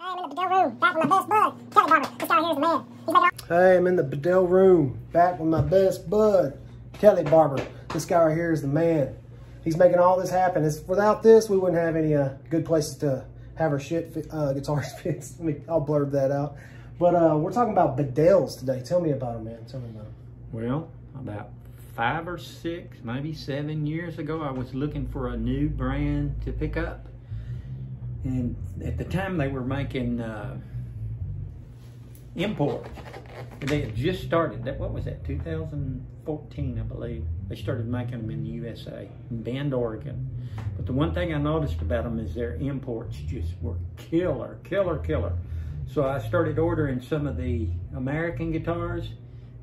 Hey, I'm in the bedell room, back with my best bud, Kelly Barber. This guy right here is the man. He's making all this happen. Without this, we wouldn't have any good places to have our guitars fixed. I'll blurb that out. But we're talking about bedells today. Tell me about them, man. Tell me about them. Well, about 5 or 6, maybe 7 years ago, I was looking for a new brand to pick up. And at the time they were making import. They had just started, what was that, 2014, I believe. They started making them in the USA, in Bend, Oregon. But the one thing I noticed about them is their imports just were killer. So I started ordering some of the American guitars,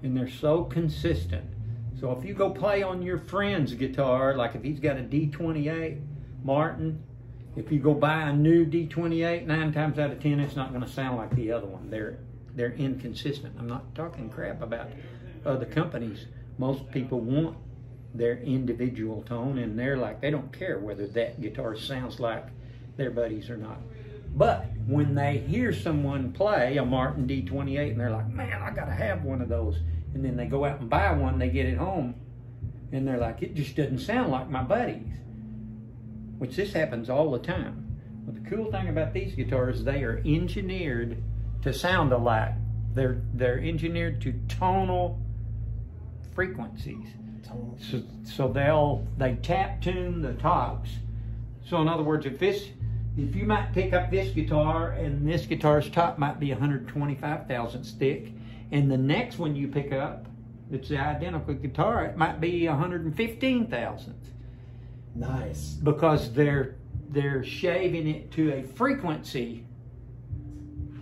and they're so consistent. So if you go play on your friend's guitar, like if he's got a D28 Martin, if you go buy a new D28, 9 times out of 10, it's not going to sound like the other one. They're inconsistent. I'm not talking crap about other companies. Most people want their individual tone, and they're like, they don't care whether that guitar sounds like their buddies or not. But when they hear someone play a Martin D28 and they're like, man, I gotta have one of those, and then they go out and buy one, they get it home, and they're like, it just doesn't sound like my buddies. Which this happens all the time. But the cool thing about these guitars, they are engineered to sound alike. They're engineered to tonal frequencies. So they tap tune the tops. So in other words, if you might pick up this guitar and this guitar's top might be 125 thousandths thick, and the next one you pick up, it's the identical guitar, it might be 115 thousandths. Nice. Because they're shaving it to a frequency.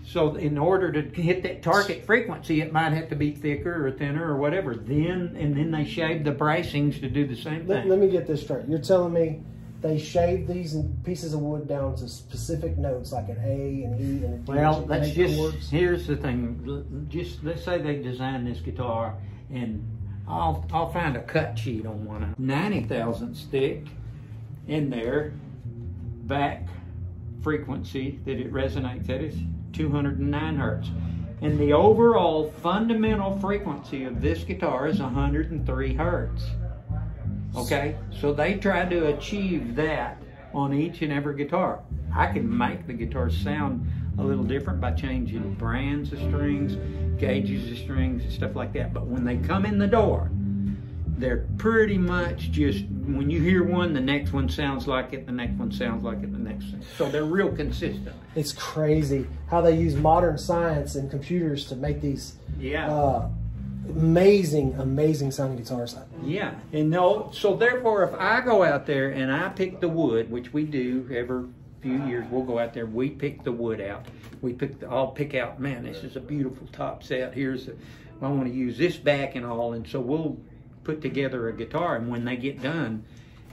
So in order to hit that target frequency, it might have to be thicker or thinner or whatever. And then they shave the bracings to do the same thing. Let me get this straight. You're telling me they shave these pieces of wood down to specific notes, like an A, an E, and a D. Well, that's just, here's the thing. Just let's say they designed this guitar, and I'll find a cut sheet on one of them. 90 thousandths thick in there. Back frequency that it resonates at is 209 hertz. And the overall fundamental frequency of this guitar is 103 hertz. Okay, so they try to achieve that on each and every guitar. I can make the guitar sound a little different by changing brands of strings, gauges of strings, and stuff like that. But when they come in the door, they're pretty much just, when you hear one, the next one sounds like it, the next one sounds like it, the next one. So they're real consistent. It's crazy how they use modern science and computers to make these amazing sounding guitars. Yeah, and so therefore if I go out there and I pick the wood, which we do every few years, we'll go out there, we pick the wood out. I'll pick out, man, this is a beautiful top set. I want to use this back and all, and so we'll put together a guitar, and when they get done,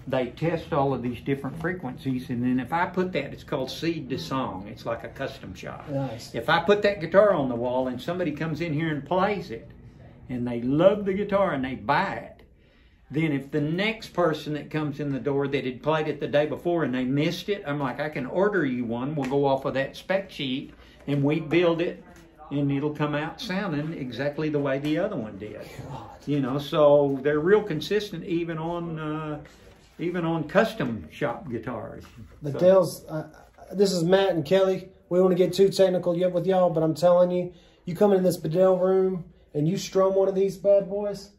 they test all of these different frequencies, and then if I put that, it's called seed to song. It's like a custom shop. Nice. If I put that guitar on the wall and somebody comes in here and plays it, and they love the guitar and they buy it, then if the next person that comes in the door that had played it the day before and they missed it, I'm like, I can order you one. We'll go off of that spec sheet and we build it, and it'll come out sounding exactly the way the other one did. God. You know, so they're real consistent even on custom shop guitars. Bedells, this is Matt and Kelly. We don't want to get too technical yet with y'all, but I'm telling you, you come in this bedell room and you strum one of these bad boys,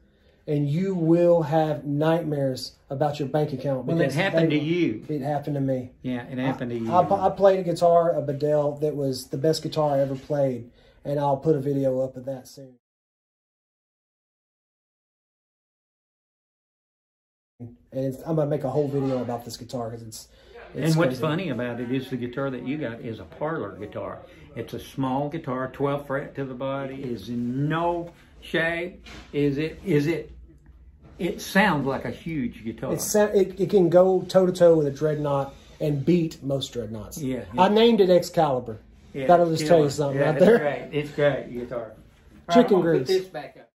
and you will have nightmares about your bank account. Well, it happened to you. It happened to me. Yeah, it happened to you. I played a guitar, a bedell, that was the best guitar I ever played, and I'll put a video up of that soon. And I'm going to make a whole video about this guitar because it's and what's crazy. Funny about it is the guitar that you got is a parlor guitar. It's a small guitar, 12 fret to the body, is in no shape. It sounds like a huge guitar. It can go toe-to-toe with a dreadnought and beat most dreadnoughts. Yeah. I named it Excalibur. Yeah, that'll just tell you something right there. It's great. It's great guitar. Chicken All right, grease. Put this back up.